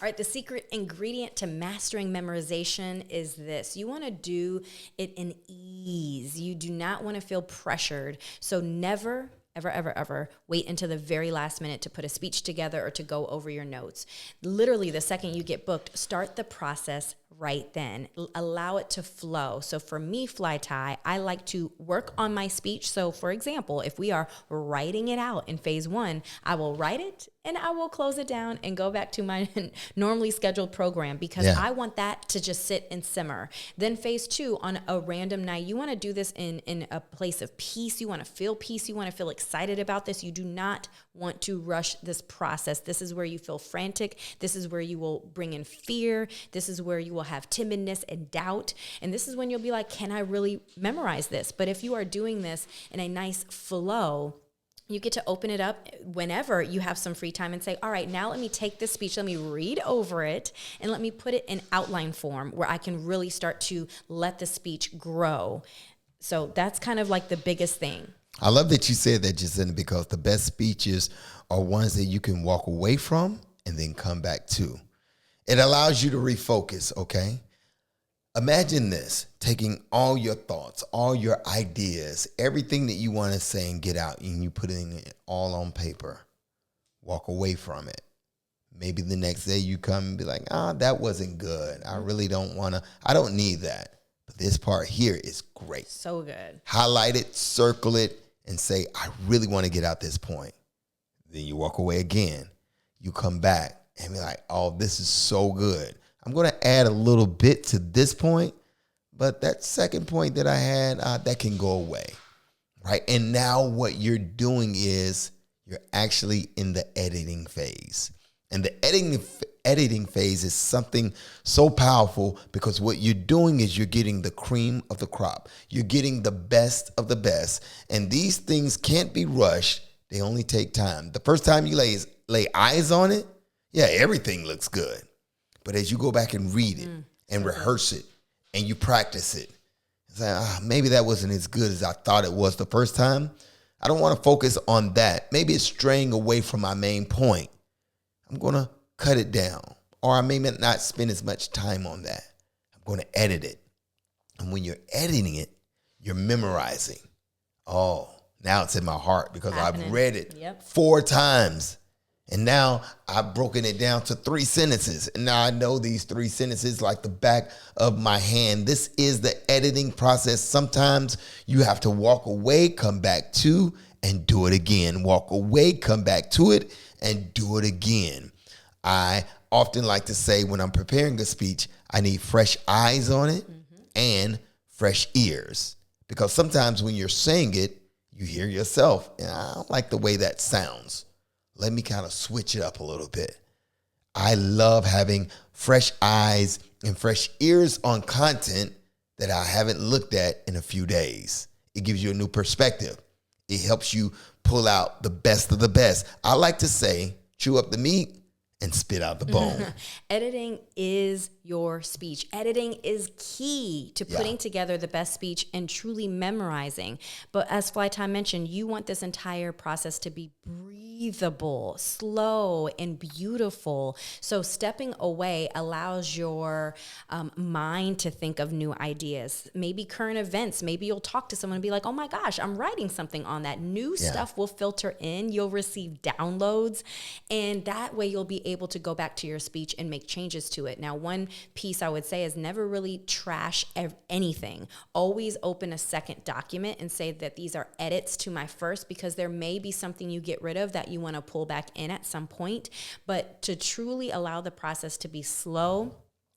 right, the secret ingredient to mastering memorization is this. You want to do it in ease. You do not want to feel pressured. So never, ever, ever, ever wait until the very last minute to put a speech together or to go over your notes. Literally, the second you get booked, start the process right then. Allow it to flow. So for me, Fly Tie, I like to work on my speech. So for example, if we are writing it out in phase 1, I will write it and I will close it down and go back to my normally scheduled program because I want that to just sit and simmer. Then phase 2, on a random night, you want to do this in a place of peace. You want to feel peace. You want to feel excited about this. You do not want to rush this process. This is where you feel frantic. This is where you will bring in fear. This is where you will have timidness and doubt. And this is when you'll be like, can I really memorize this? But if you are doing this in a nice flow, you get to open it up whenever you have some free time and say, all right, now let me take this speech, let me read over it, and let me put it in outline form where I can really start to let the speech grow. So that's kind of like the biggest thing. I love that you said that, Jacinta, because the best speeches are ones that you can walk away from and then come back to. It allows you to refocus, okay? Imagine this, taking all your thoughts, all your ideas, everything that you want to say and get out, and you put it all on paper. Walk away from it. Maybe the next day you come and be like, that wasn't good. I really don't want to, I don't need that. But this part here is great. So good. Highlight it, circle it, and say, I really want to get out this point. Then you walk away again. You come back and be like, oh, this is so good. I'm going to add a little bit to this point, but that second point that I had, that can go away, right? And now what you're doing is you're actually in the editing phase. And the editing phase is something so powerful because what you're doing is you're getting the cream of the crop. You're getting the best of the best. And these things can't be rushed. They only take time. The first time you lay eyes on it, everything looks good. But as you go back and read it and rehearse it and you practice it, it's like, maybe that wasn't as good as I thought it was the first time. I don't want to focus on that. Maybe it's straying away from my main point. I'm going to cut it down, or I may not spend as much time on that. I'm going to edit it. And when you're editing it, you're memorizing. Oh, now it's in my heart because I've read it 4 times. And now I've broken it down to 3 sentences. And now I know these 3 sentences like the back of my hand. This is the editing process. Sometimes you have to walk away, come back to, and do it again. Walk away, come back to it, and do it again. I often like to say when I'm preparing a speech, I need fresh eyes on it and fresh ears. Because sometimes when you're saying it, you hear yourself, and I don't like the way that sounds. Let me kind of switch it up a little bit. I love having fresh eyes and fresh ears on content that I haven't looked at in a few days. It gives you a new perspective. It helps you pull out the best of the best. I like to say, chew up the meat and spit out the bone. Editing is your speech. Editing is key to putting together the best speech and truly memorizing. But as Flytime mentioned, you want this entire process to be breathable, slow, and beautiful. So stepping away allows your mind to think of new ideas, maybe current events. Maybe you'll talk to someone and be like, oh my gosh, I'm writing something on that. New stuff will filter in. You'll receive downloads. And that way you'll be able to go back to your speech and make changes to it. Now, one piece I would say is never really trash anything. Always open a second document and say that these are edits to my first, because there may be something you get rid of that you want to pull back in at some point. But to truly allow the process to be slow,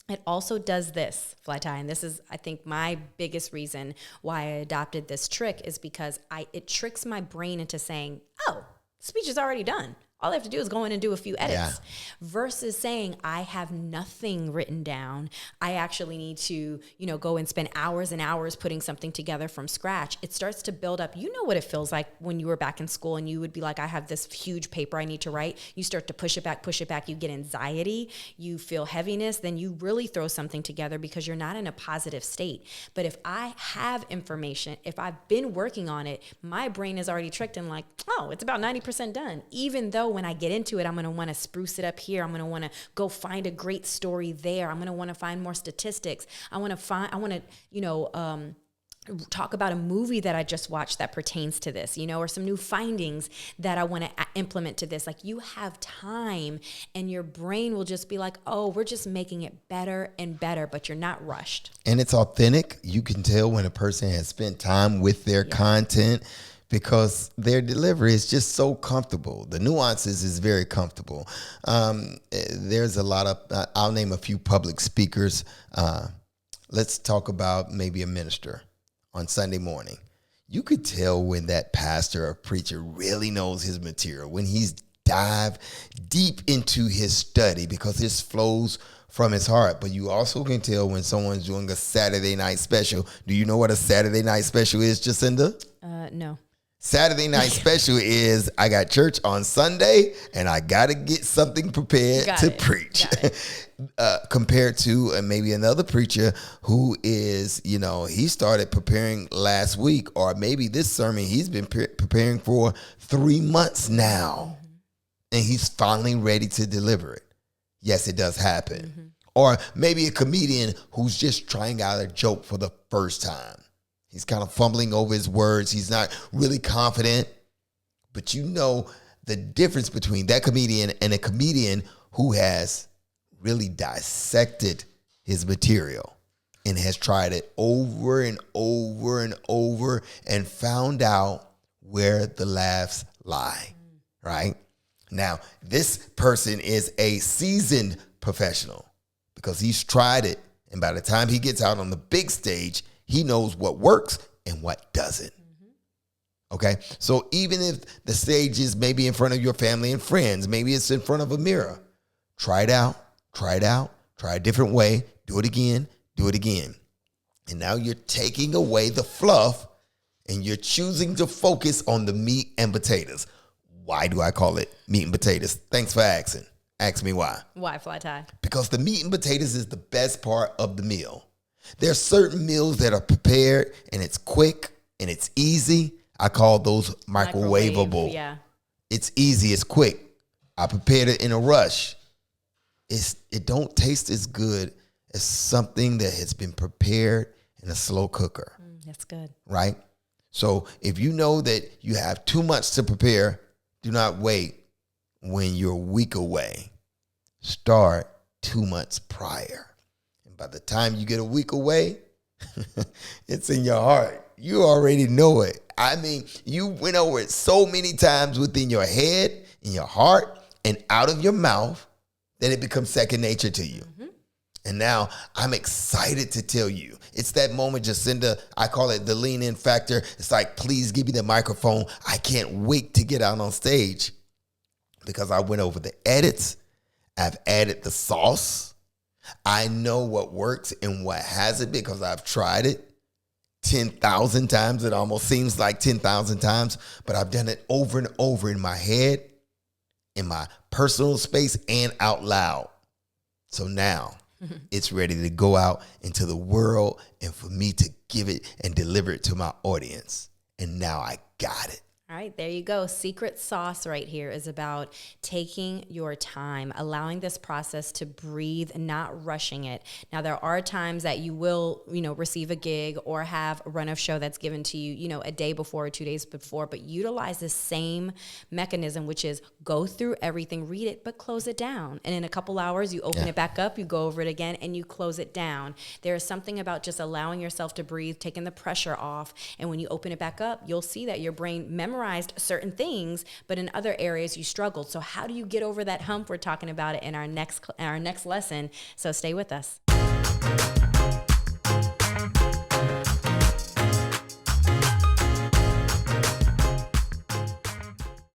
it also does this, Fly Tie, and this is, I think, my biggest reason why I adopted this trick is because it tricks my brain into saying, oh, speech is already done. All I have to do is go in and do a few edits versus saying I have nothing written down. I actually need to, go and spend hours and hours putting something together from scratch. It starts to build up. You know what it feels like when you were back in school and you would be like, I have this huge paper I need to write. You start to push it back. You get anxiety. You feel heaviness. Then you really throw something together because you're not in a positive state. But if I have information, if I've been working on it, my brain is already tricked and like, oh, it's about 90% done. Even though when I get into it, I'm going to want to spruce it up here. I'm going to want to go find a great story there. I'm going to want to find more statistics. I want to, talk about a movie that I just watched that pertains to this, or some new findings that I want to implement to this. Like, you have time, and your brain will just be like, oh, we're just making it better and better, but you're not rushed. And it's authentic. You can tell when a person has spent time with their content, because their delivery is just so comfortable. The nuances is very comfortable. There's a lot of, I'll name a few public speakers. Let's talk about maybe a minister on Sunday morning. You could tell when that pastor or preacher really knows his material, when he's dive deep into his study, because this flows from his heart. But you also can tell when someone's doing a Saturday night special. Do you know what a Saturday night special is, Jacinda? No. Saturday night special is, I got church on Sunday and I got to get something prepared to preach. Compared to maybe another preacher who is, he started preparing last week, or maybe this sermon he's been preparing for 3 months now, and he's finally ready to deliver it. Yes, it does happen. Or maybe a comedian who's just trying out a joke for the first time. He's kind of fumbling over his words. He's not really confident. But you know the difference between that comedian and a comedian who has really dissected his material and has tried it over and over and over and found out where the laughs lie, right? Now, this person is a seasoned professional because he's tried it. And by the time he gets out on the big stage, he knows what works and what doesn't. Okay? So even if the stage is maybe in front of your family and friends, maybe it's in front of a mirror, try it out, try a different way, do it again. And now you're taking away the fluff and you're choosing to focus on the meat and potatoes. Why do I call it meat and potatoes? Thanks for asking. Ask me why. Why, Fly Tie? Because the meat and potatoes is the best part of the meal. There are certain meals that are prepared and it's quick and it's easy. I call those microwavable. Yeah. It's easy, it's quick. I prepared it in a rush. It don't taste as good as something that has been prepared in a slow cooker. That's good. Right? So if you know that you have too much to prepare, do not wait when you're a week away. Start 2 months prior. And by the time you get a week away, it's in your heart. You already know it. I mean, you went over it so many times within your head, in your heart, and out of your mouth that it becomes second nature to you. And now I'm excited to tell you. It's that moment, Jacinda, I call it the lean in factor. It's like, please give me the microphone. I can't wait to get out on stage because I went over the edits. I've added the sauce. I know what works and what hasn't because I've tried it 10,000 times. It almost seems like 10,000 times, but I've done it over and over in my head, in my personal space, and out loud. So now it's ready to go out into the world and for me to give it and deliver it to my audience. And now I got it. All right, there you go. Secret sauce right here is about taking your time, allowing this process to breathe, not rushing it. Now, there are times that you will, receive a gig or have a run of show that's given to you, a day before or 2 days before, but utilize the same mechanism, which is go through everything, read it, but close it down. And in a couple hours, you open it back up, you go over it again, and you close it down. There is something about just allowing yourself to breathe, taking the pressure off. And when you open it back up, you'll see that your brain memorized certain things, but in other areas you struggled. So how do you get over that hump? We're talking about it in our next lesson. So stay with us.